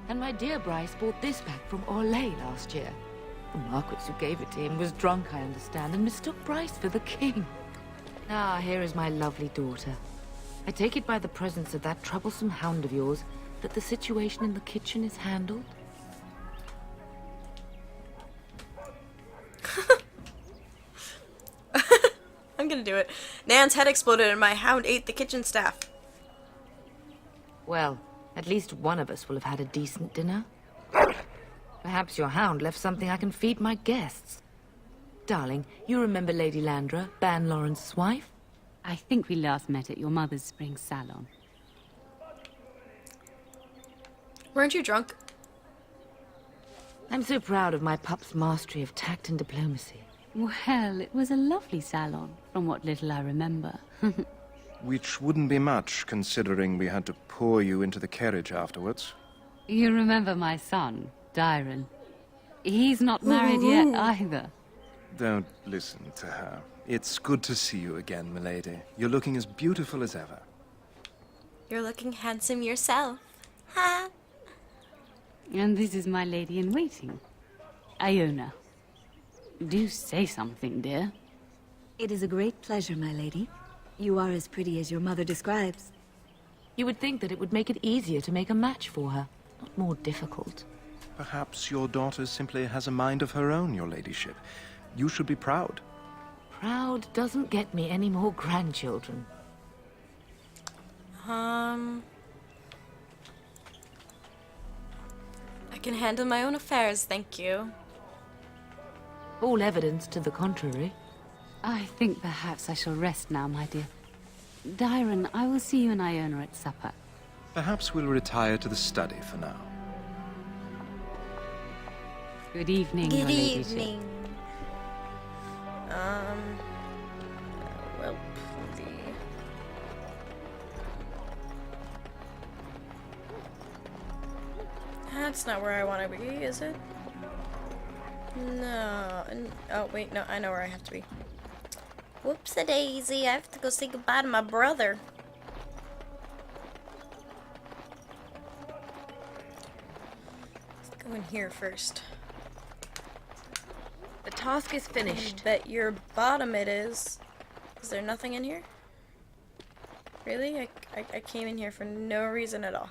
And my dear Bryce bought this back from Orlais last year. The Marquis who gave it to him was drunk, I understand, and mistook Bryce for the king. Ah, here is my lovely daughter. I take it by the presence of that troublesome hound of yours that the situation in the kitchen is handled? I'm gonna do it. Nan's head exploded and my hound ate the kitchen staff. Well, at least one of us will have had a decent dinner. Perhaps your hound left something I can feed my guests. Darling, you remember Lady Landra, Ban Lawrence's wife? I think we last met at your mother's spring salon. Weren't you drunk? I'm so proud of my pup's mastery of tact and diplomacy. Well, it was a lovely salon, from what little I remember. Which wouldn't be much, considering we had to pour you into the carriage afterwards. You remember my son, Dyron. He's not married yet either. Don't listen to her. It's good to see you again, milady. You're looking as beautiful as ever. You're looking handsome yourself. Ha! And this is my lady-in-waiting, Iona. Do say something, dear. It is a great pleasure, my lady. You are as pretty as your mother describes. You would think that it would make it easier to make a match for her, not more difficult. Perhaps your daughter simply has a mind of her own, your ladyship. You should be proud. Proud doesn't get me any more grandchildren. I can handle my own affairs, thank you. All evidence to the contrary. I think perhaps I shall rest now, my dear. Dyron, I will see you and Iona at supper. Perhaps we'll retire to the study for now. Good evening, Good your ladyship. evening. Well, that's not where I want to be, is it? No. Oh, wait, no, I know where I have to be. Whoops-a-daisy, I have to go say goodbye to my brother. Let's go in here first. The task is finished. Bet your bottom it is. Is there nothing in here? Really? I came in here for no reason at all.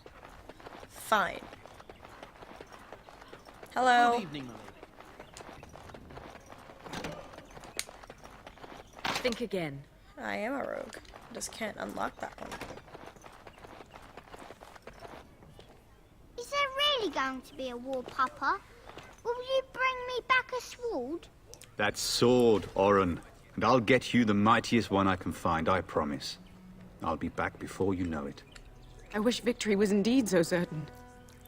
Fine. Hello. Good evening, my lady. Think again. I am a rogue. Just can't unlock that one. Is there really going to be a war, Papa? Will you bring me back a sword? That sword, Oren. And I'll get you the mightiest one I can find, I promise. I'll be back before you know it. I wish victory was indeed so certain.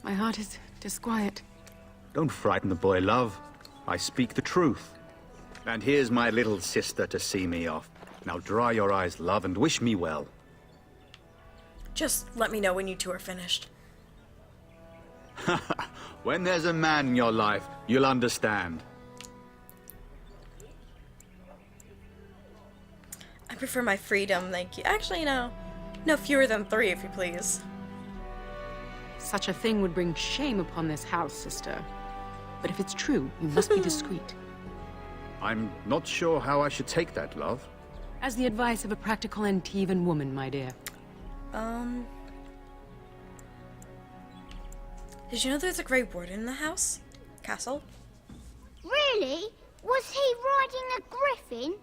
My heart is disquiet. Don't frighten the boy, love. I speak the truth. And here's my little sister to see me off. Now dry your eyes, love, and wish me well. Just let me know when you two are finished. When there's a man in your life, you'll understand. I prefer my freedom, thank you. Actually, no. No fewer than 3, if you please. Such a thing would bring shame upon this house, sister. But if it's true, you must be discreet. I'm not sure how I should take that, love. As the advice of a practical Antivan woman, my dear. Did you know there's a Grey Warden in the house? Castle? Really? Was he riding a griffin?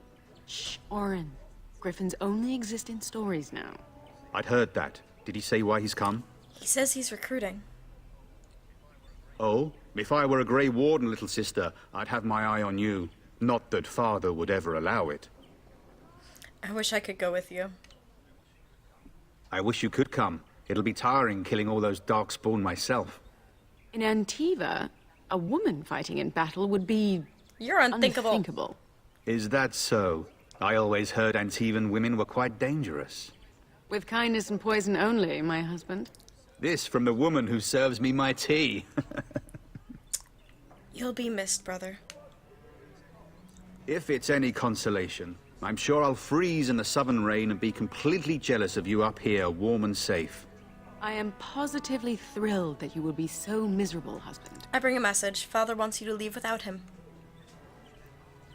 Shh, Oren. Griffins only exist in stories now. I'd heard that. Did he say why he's come? He says he's recruiting. Oh, if I were a Grey Warden, little sister, I'd have my eye on you. Not that father would ever allow it. I wish I could go with you. I wish you could come. It'll be tiring killing all those darkspawn myself. In Antiva, a woman fighting in battle would be... You're unthinkable. unthinkable. Is that so? I always heard Antivan women were quite dangerous. With kindness and poison only, my husband. This from the woman who serves me my tea. You'll be missed, brother. If it's any consolation, I'm sure I'll freeze in the southern rain and be completely jealous of you up here, warm and safe. I am positively thrilled that you will be so miserable, husband. I bring a message. Father wants you to leave without him.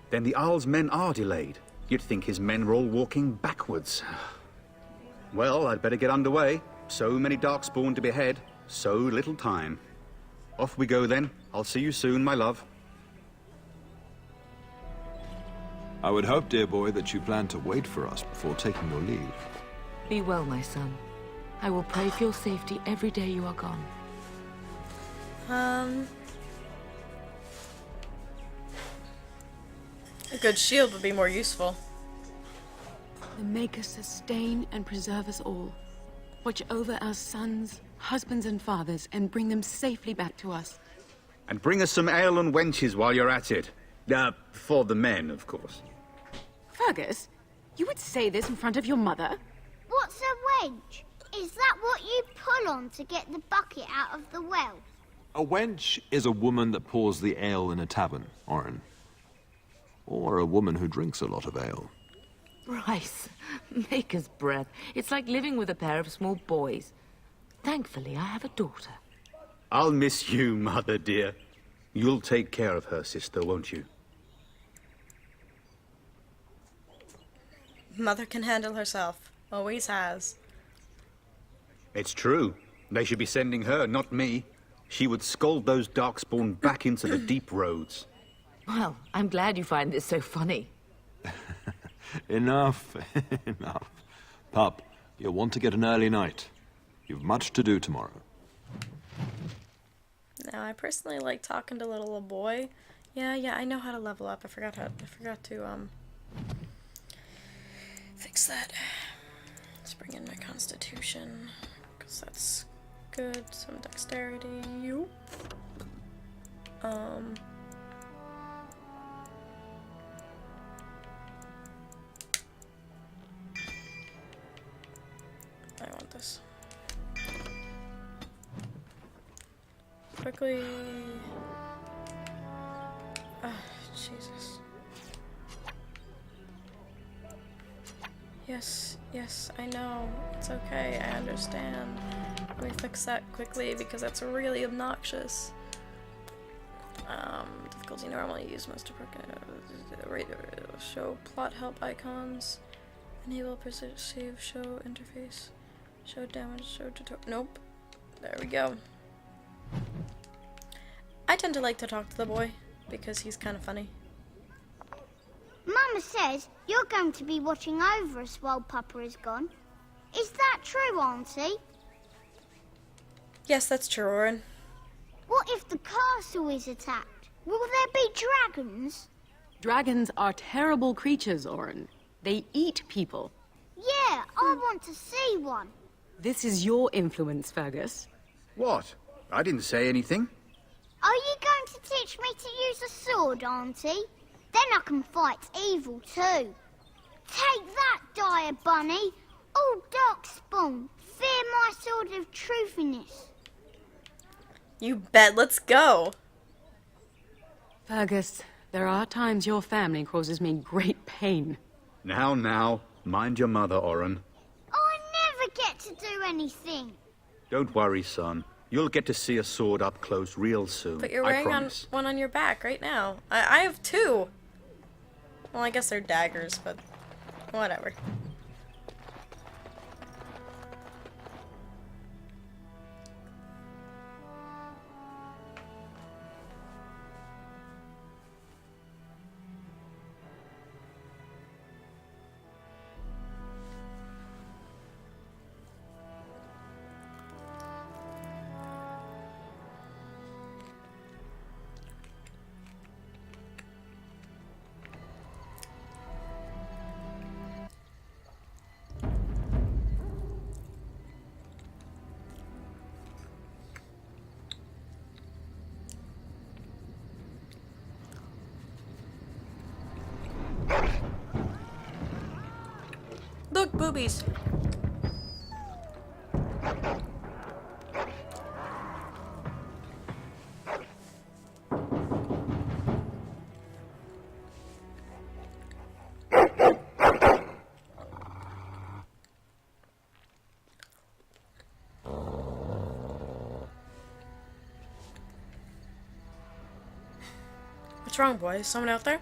Then the Jarl's men are delayed. You'd think his men were all walking backwards. Well, I'd better get underway. So many darkspawn to behead, so little time. Off we go then. I'll see you soon, my love. I would hope, dear boy, that you plan to wait for us before taking your leave. Be well, my son. I will pray for your safety every day you are gone. A good shield would be more useful. The Maker sustain and preserve us all. Watch over our sons, husbands and fathers, and bring them safely back to us. And bring us some ale and wenches while you're at it. For the men, of course. Fergus, you would say this in front of your mother? What's a wench? Is that what you pull on to get the bucket out of the well? A wench is a woman that pours the ale in a tavern, Oren. Or a woman who drinks a lot of ale. Bryce, maker's breath. It's like living with a pair of small boys. Thankfully, I have a daughter. I'll miss you, mother dear. You'll take care of her, sister, won't you? Mother can handle herself. Always has. It's true. They should be sending her, not me. She would scold those darkspawn back into the deep roads. Well, I'm glad you find this so funny. Enough, enough. Pup, you'll want to get an early night. You've much to do tomorrow. Now, I personally like talking to little boy. Yeah, I know how to level up. I forgot to fix that. Let's bring in my constitution, because that's good. Some dexterity. Yoop. I want this. Quickly. Ah, Jesus. Yes, I know. It's okay, I understand. Let me fix that quickly because that's really obnoxious. Difficulty normally used most appropriate. Show plot help icons. Enable perceive show interface. Show damage, show tutorial. Nope. There we go. I tend to like to talk to the boy because he's kind of funny. Mama says you're going to be watching over us while Papa is gone. Is that true, Auntie? Yes, that's true, Oren. What if the castle is attacked? Will there be dragons? Dragons are terrible creatures, Oren. They eat people. Yeah, I want to see one. This is your influence, Fergus. What? I didn't say anything. Are you going to teach me to use a sword, Auntie? Then I can fight evil too. Take that, dire bunny. Oh, darkspawn, fear my sword of truthiness. You bet. Let's go. Fergus, there are times your family causes me great pain. Now, mind your mother, Oren. I never get to do anything. Don't worry, son. You'll get to see a sword up close real soon. But you're I wearing promise. one on your back right now. I have two. Well, I guess they're daggers, but whatever. Look, boobies. wrong, boys? Someone out there?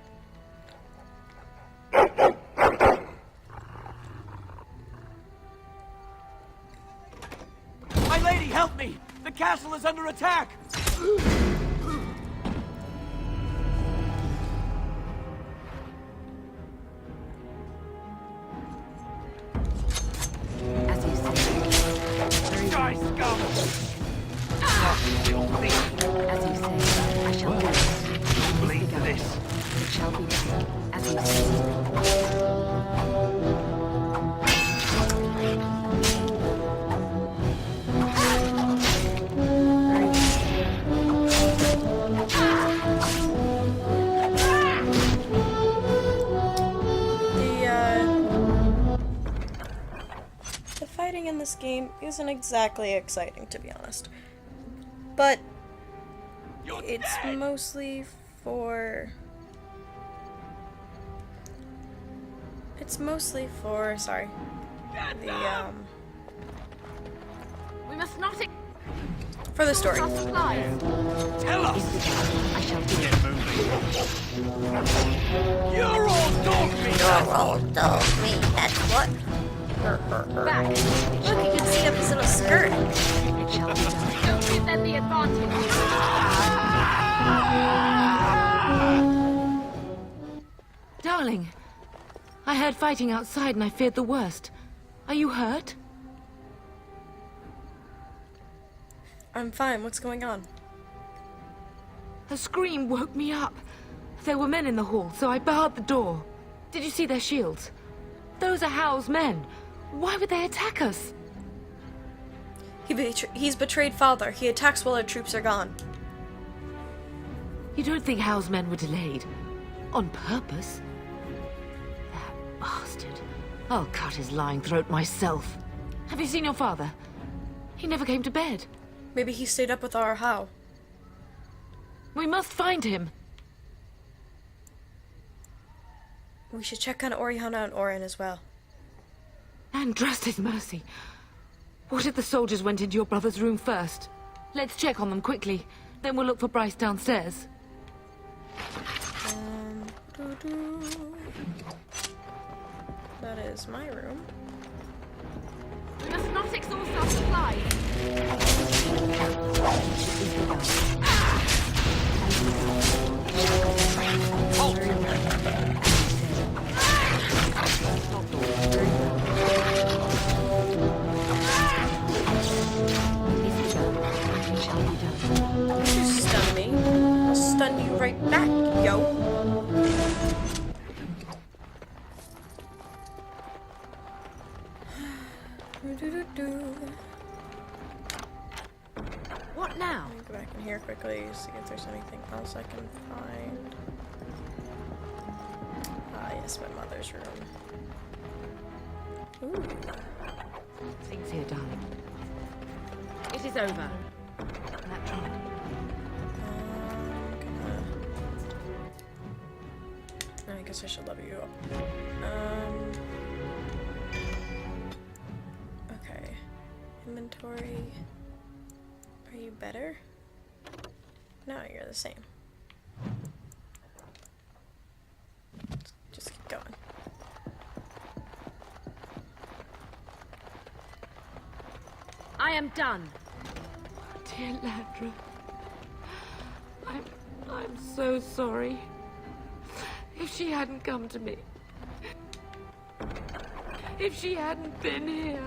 My lady, help me! The castle is under attack! As you say. Die, scum! As you say, I shall do it. Bleed to this. It shall be done. As you say. The fighting in this game isn't exactly exciting, to be honest. But it's mostly for... sorry. The, We must not for the story. our supplies. Tell us! I shall do it. Get moving. You're all dog meat! all dog meat, that's what. Back. Look, you can see up his little skirt. It shall be done. Don't give them the advantage. Darling, I heard fighting outside and I feared the worst. Are you hurt? I'm fine, what's going on? A scream woke me up. There were men in the hall, so I barred the door. Did you see their shields? Those are Hal's men. Why would they attack us? He's betrayed father. He attacks while our troops are gone. You don't think Hal's men were delayed? On purpose? That bastard. I'll cut his lying throat myself. Have you seen your father? He never came to bed. Maybe he stayed up with our Hal. We must find him. We should check on Oriana and Orin as well. And trust his mercy. What if the soldiers went into your brother's room first? Let's check on them quickly. Then we'll look for Bryce downstairs. That is my room. We must not exhaust our supplies. You stun me. I'll stun you right back, yo. What now? Let me go back in here quickly, see if there's anything else I can find. Ah, yes, my mother's room. Ooh. Things here, darling. It is over. That's right. I guess I should level you up. Okay. Inventory. Are you better? No, you're the same. Just keep going. I am done. Dear Landra. I'm so sorry. If she hadn't come to me. If she hadn't been here.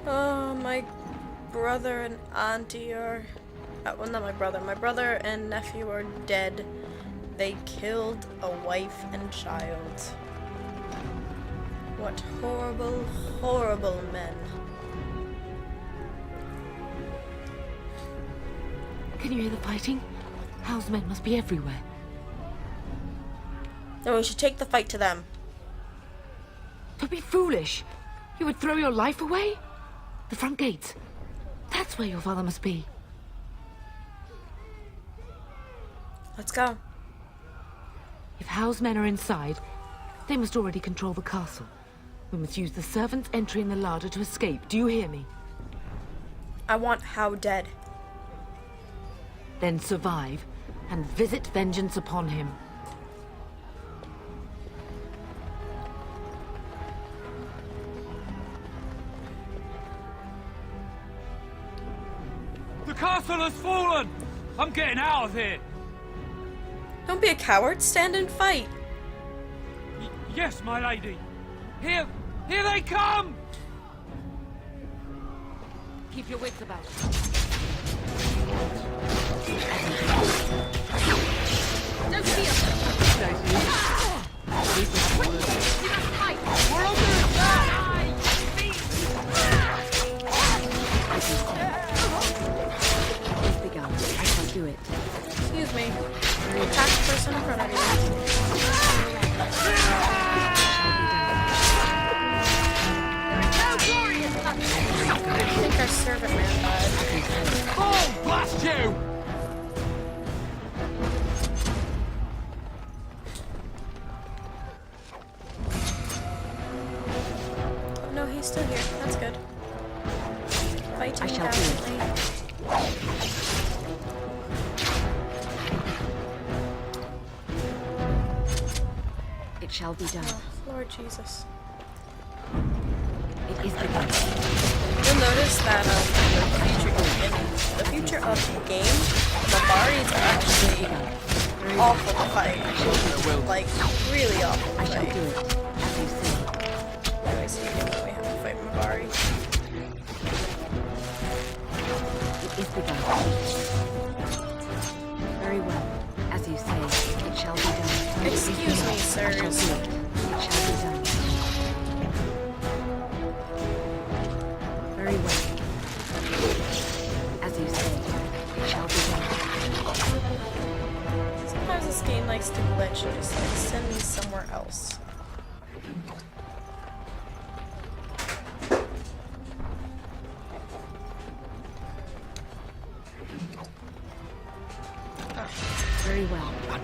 Oh, my brother and auntie are... well, not my brother. My brother and nephew are dead. They killed a wife and child. What horrible, horrible men. Can you hear the fighting? Hal's men must be everywhere. Then we should take the fight to them. Don't be foolish. You would throw your life away? The front gates. That's where your father must be. Let's go. If Hal's men are inside, they must already control the castle. We must use the servants' entry in the larder to escape. Do you hear me? I want How dead. Then survive and visit vengeance upon him. The castle has fallen! I'm getting out of here! Don't be a coward. Stand and fight. Yes, my lady. Here they come! Keep your wits about you. Don't fear. We're under attack! MEGHAN, I shall do it. Excuse me. Attack the person in front of you. I think our servant man died. Oh, blast you! Oh, no, he's still here. That's good. Fighting I shall do it. valiantly. It shall be done. Oh, Lord Jesus. It is begun. You'll notice that the future of the game, the Bari's are actually awful to fight. Like, really awful to I shall fight. do it, as you say. Anyway, speaking of, we have to fight Mabari. It is begun. Very well. As you say, it shall be done. Excuse me, I shall do sirs. it. It shall be done. Very well. As you say, it shall be done. Sometimes this game likes to glitch and just like send me somewhere else. Very well. I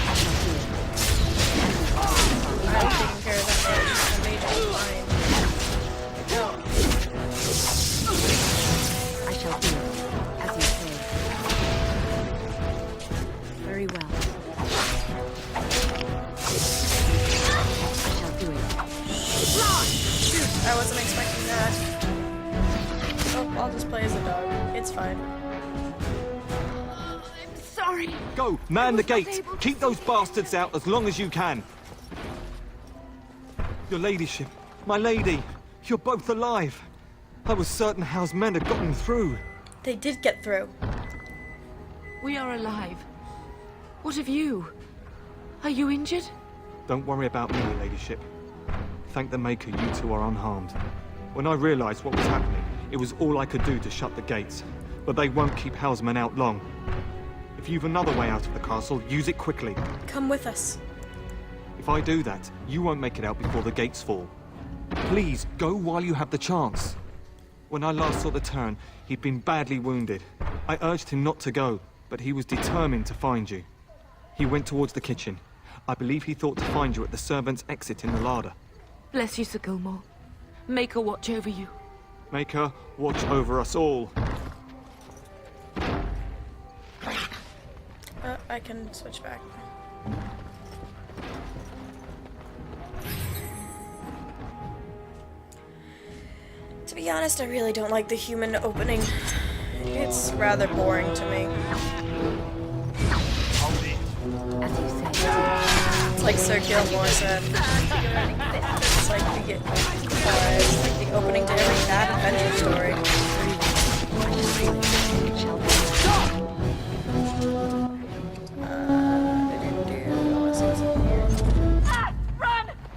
shall do it. I'm taking care of that mage. The mage is fine. I shall do it, as you say. Very well. I shall do it. Shoot, I wasn't expecting that. Oh, I'll just play as a dog. It's fine. Sorry. Go, man the was not gate. able to Keep those bastards out as long as you can. Your ladyship, my lady, you're both alive. I was certain Howe's men had gotten through. They did get through. We are alive. What of you? Are you injured? Don't worry about me, your ladyship. Thank the Maker you two are unharmed. When I realized what was happening, it was all I could do to shut the gates. But they won't keep Howe's men out long. If you've another way out of the castle, use it quickly. Come with us. If I do that, you won't make it out before the gates fall. Please, go while you have the chance. When I last saw the Turn, he'd been badly wounded. I urged him not to go, but he was determined to find you. He went towards the kitchen. I believe he thought to find you at the servants' exit in the larder. Bless you, Sir Gilmore. Make her watch over you. Make her watch over us all. I can switch back. To be honest, I really don't like the human opening. It's rather boring to me. As you say. It's like Sir Gilmore said. It's like the opening to every bad adventure story. It shall be done.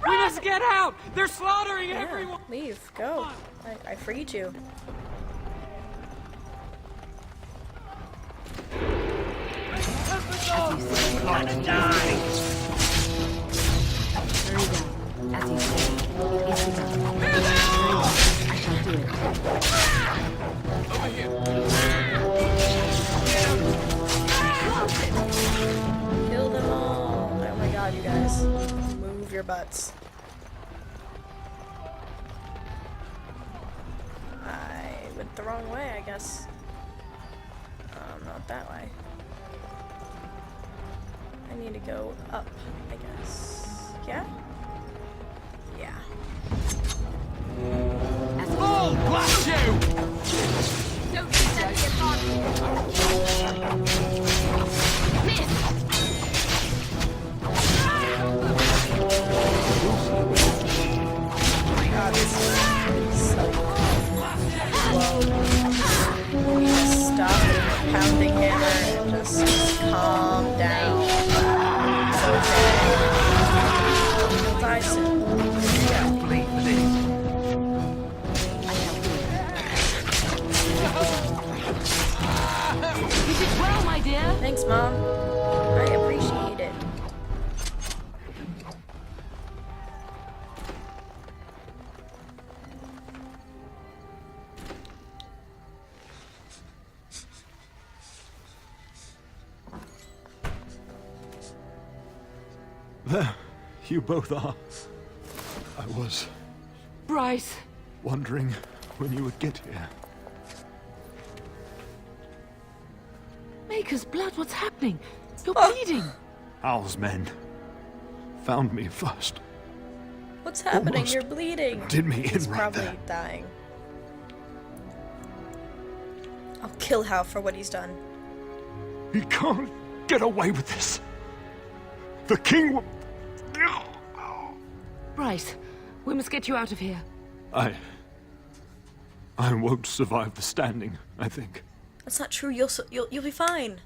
We must get out! They're slaughtering everyone! Leave. Go. I freed you. Gonna die! Very well. As you say, it is begun. Very well. I shall do it. Over here! Kill them all. Oh my god, you guys. Move your butts. I went the wrong way, I guess. Not that way. I need to go up, I guess. Yeah? Yeah. Oh, blast you! God, this is so whoa. You just stop the pounding hammer and just calm down. It's okay. You'll die soon. You did well, my dear. Thanks, Mom. I appreciate it. There, you both are. I was Bryce. wondering when you would get here. Maker's blood, what's happening? You're bleeding. Hal's men found me first. What's happening? Almost You're bleeding. did me in He's right probably there. dying. I'll kill Hal for what he's done. He can't get away with this. The king will... Bryce, we must get you out of here. I won't survive the standing, I think. That's not true. You'll be fine.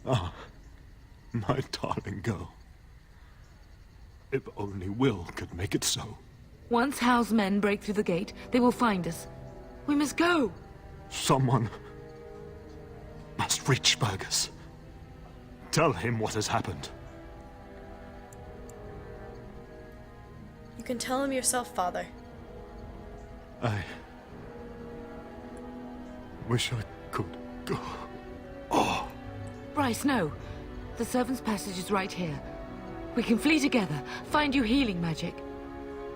Ah, my darling girl. If only Will could make it so. Once Hal's men break through the gate, they will find us. We must go. Someone must reach Fergus. Tell him what has happened. You can tell him yourself, Father. I wish I could go. Oh, Bryce, no. The servants' passage is right here. We can flee together, find you healing magic.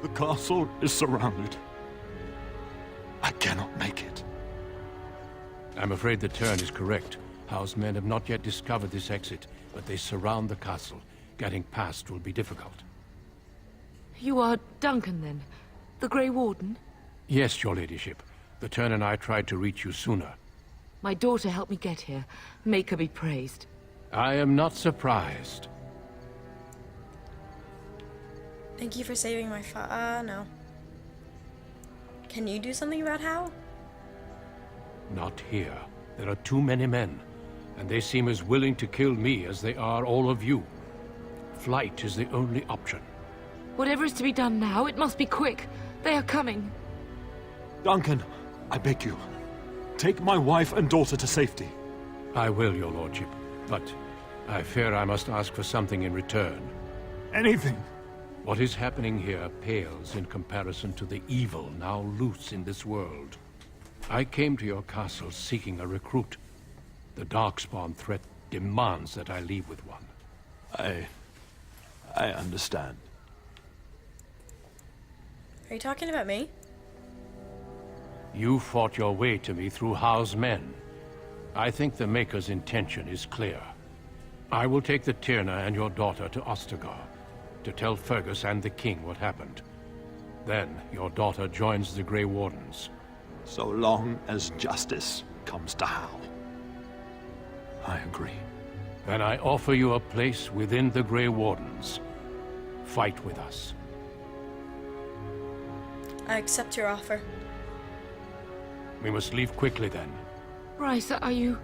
the castle is surrounded. I cannot make it. I'm afraid the Turn is correct. House men have not yet discovered this exit, but they surround the castle. Getting past will be difficult. You are Duncan, then? The Grey Warden? Yes, your ladyship. The Turn and I tried to reach you sooner. My daughter helped me get here. Make her be praised. I am not surprised. Thank you for saving my no. Can you do something about Hal? Not here. There are too many men, and they seem as willing to kill me as they are all of you. Flight is the only option. Whatever is to be done now, it must be quick. They are coming. Duncan, I beg you, take my wife and daughter to safety. I will, your lordship, but I fear I must ask for something in return. Anything. What is happening here pales in comparison to the evil now loose in this world. I came to your castle seeking a recruit. The Darkspawn threat demands that I leave with one. I understand. Are you talking about me? You fought your way to me through Howe's men. I think the Maker's intention is clear. I will take the Tyrna and your daughter to Ostagar, to tell Fergus and the King what happened. Then your daughter joins the Grey Wardens. So long as justice comes to Hal. I agree. Then I offer you a place within the Grey Wardens. Fight with us. I accept your offer. We must leave quickly then. Bryce, are you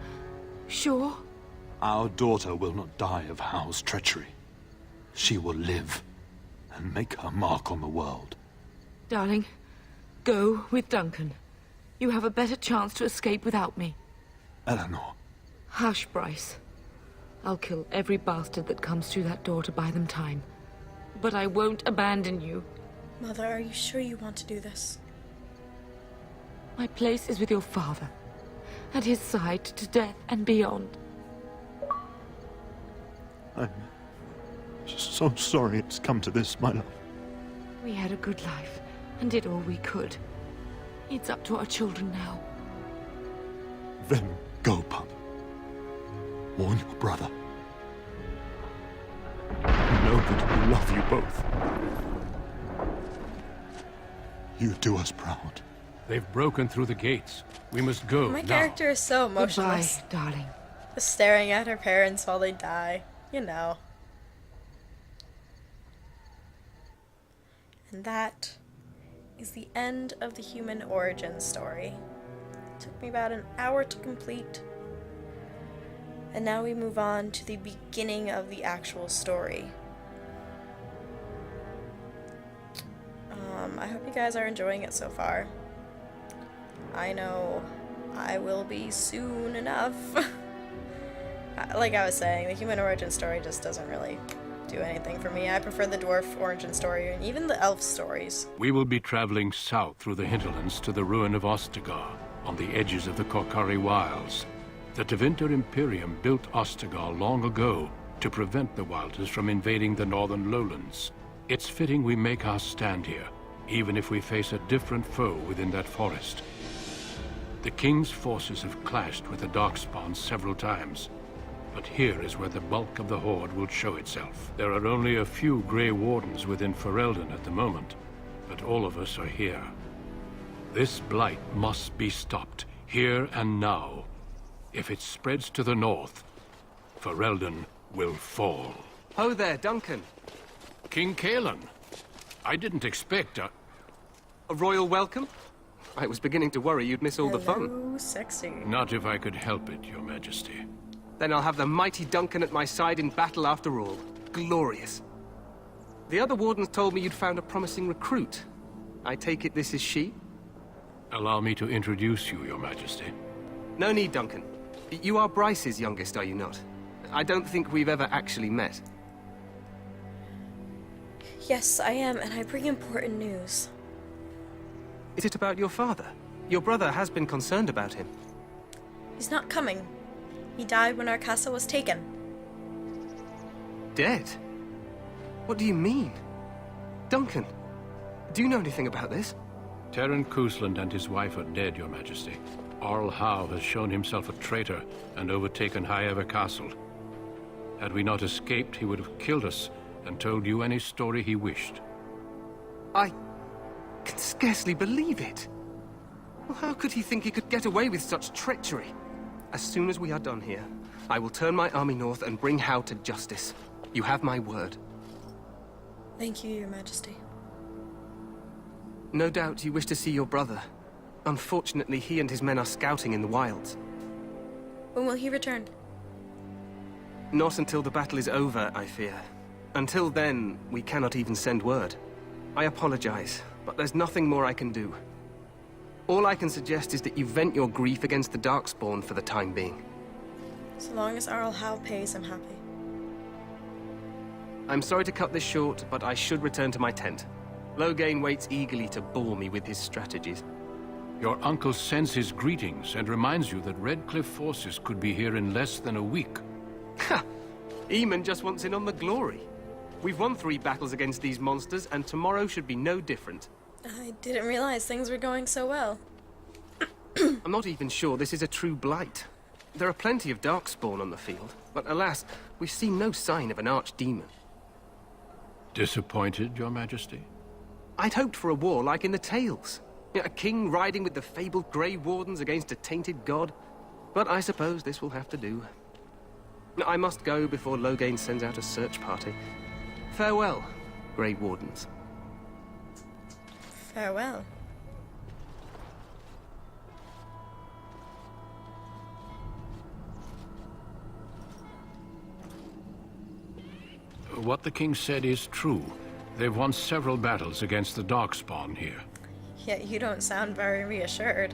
sure? Our daughter will not die of Hal's treachery. She will live and make her mark on the world. Darling, go with Duncan. You have a better chance to escape without me. Eleanor. Hush, Bryce. I'll kill every bastard that comes through that door to buy them time. But I won't abandon you. Mother, are you sure you want to do this? My place is with your father. At his side to death and beyond. I'm so sorry it's come to this, my love. We had a good life and did all we could. It's up to our children now. Then go, pup. Warn your brother. Know that we love you both. You do us proud. They've broken through the gates. We must go My now. character is so emotionless. Goodbye, darling. Just staring at her parents while they die. You know. And that is the end of the human origin story. It took me about an hour to complete. And now we move on to the beginning of the actual story. I hope you guys are enjoying it so far. I know I will be soon enough. Like I was saying, the human origin story just doesn't really do anything for me. I prefer the dwarf origin story and even the elf stories. We will be traveling south through the hinterlands to the ruin of Ostagar, on the edges of the Korkari Wilds. The Tevinter Imperium built Ostagar long ago to prevent the Wilders from invading the northern lowlands. It's fitting we make our stand here, even if we face a different foe within that forest. The King's forces have clashed with the Darkspawn several times, but here is where the bulk of the Horde will show itself. There are only a few Grey Wardens within Ferelden at the moment, but all of us are here. This blight must be stopped, here and now. If it spreads to the north, Ferelden will fall. Ho there, Duncan. King Kaelan, I didn't expect a royal welcome? I was beginning to worry you'd miss all the fun. Hello, sexy. Not if I could help it, Your Majesty. Then I'll have the mighty Duncan at my side in battle after all. Glorious. The other wardens told me you'd found a promising recruit. I take it this is she? Allow me to introduce you, Your Majesty. No need, Duncan. You are Bryce's youngest, are you not? I don't think we've ever actually met. Yes, I am, and I bring important news. Is it about your father? Your brother has been concerned about him. He's not coming. He died when our castle was taken. Dead? What do you mean? Duncan, do you know anything about this? Terran Cousland and his wife are dead, Your Majesty. Arl Howe has shown himself a traitor and overtaken Highever Castle. Had we not escaped, he would have killed us and told you any story he wished. I can scarcely believe it. Well, how could he think he could get away with such treachery? As soon as we are done here, I will turn my army north and bring Howe to justice. You have my word. Thank you, Your Majesty. No doubt you wish to see your brother. Unfortunately, he and his men are scouting in the wilds. When will he return? Not until the battle is over, I fear. Until then, we cannot even send word. I apologize, but there's nothing more I can do. All I can suggest is that you vent your grief against the Darkspawn for the time being. So long as Arl Howe pays, I'm happy. I'm sorry to cut this short, but I should return to my tent. Loghain waits eagerly to bore me with his strategies. Your uncle sends his greetings and reminds you that Redcliffe forces could be here in less than a week. Ha! Eamon just wants in on the glory. We've won 3 battles against these monsters, and tomorrow should be no different. I didn't realize things were going so well. I'm not even sure this is a true blight. There are plenty of Darkspawn on the field, but alas, we've seen no sign of an archdemon. Disappointed, Your Majesty? I'd hoped for a war like in the tales. A king riding with the fabled Grey Wardens against a tainted god. But I suppose this will have to do. I must go before Loghain sends out a search party. Farewell, Grey Wardens. Farewell. What the king said is true. They've won several battles against the Darkspawn here. Yet you don't sound very reassured.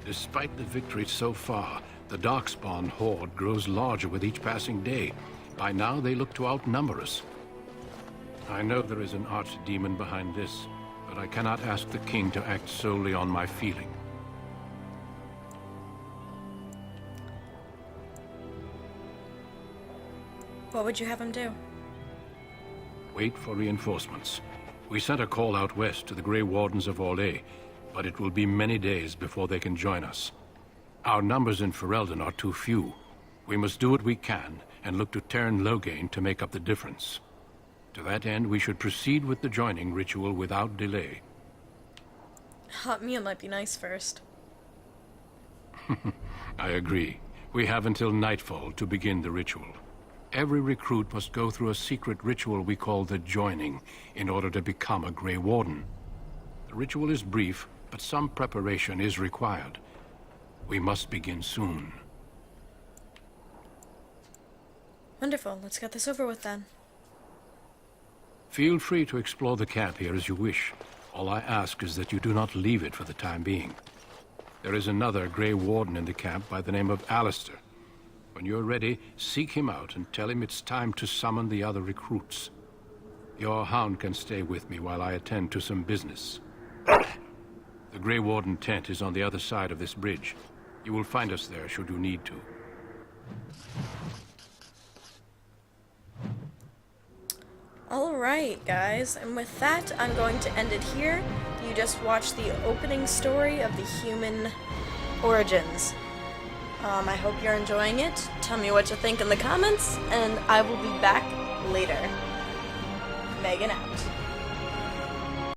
Despite the victory so far, the Darkspawn horde grows larger with each passing day. By now, they look to outnumber us. I know there is an archdemon behind this, but I cannot ask the king to act solely on my feeling. What would you have him do? Wait for reinforcements. We sent a call out west to the Grey Wardens of Orlais, but it will be many days before they can join us. Our numbers in Ferelden are too few. We must do what we can and look to Terran Loghain to make up the difference. To that end, we should proceed with the joining ritual without delay. Hot meal might be nice first. I agree. We have until nightfall to begin the ritual. Every recruit must go through a secret ritual we call the joining in order to become a Grey Warden. The ritual is brief, but some preparation is required. We must begin soon. Wonderful. Let's get this over with then. Feel free to explore the camp here as you wish. All I ask is that you do not leave it for the time being. There is another Grey Warden in the camp by the name of Alistair. When you're ready, seek him out and tell him it's time to summon the other recruits. Your hound can stay with me while I attend to some business. The Grey Warden tent is on the other side of this bridge. You will find us there should you need to. Alright, guys, and with that, I'm going to end it here. You just watched the opening story of the human origins. I hope you're enjoying it. Tell me what you think in the comments, and I will be back later. Megan out.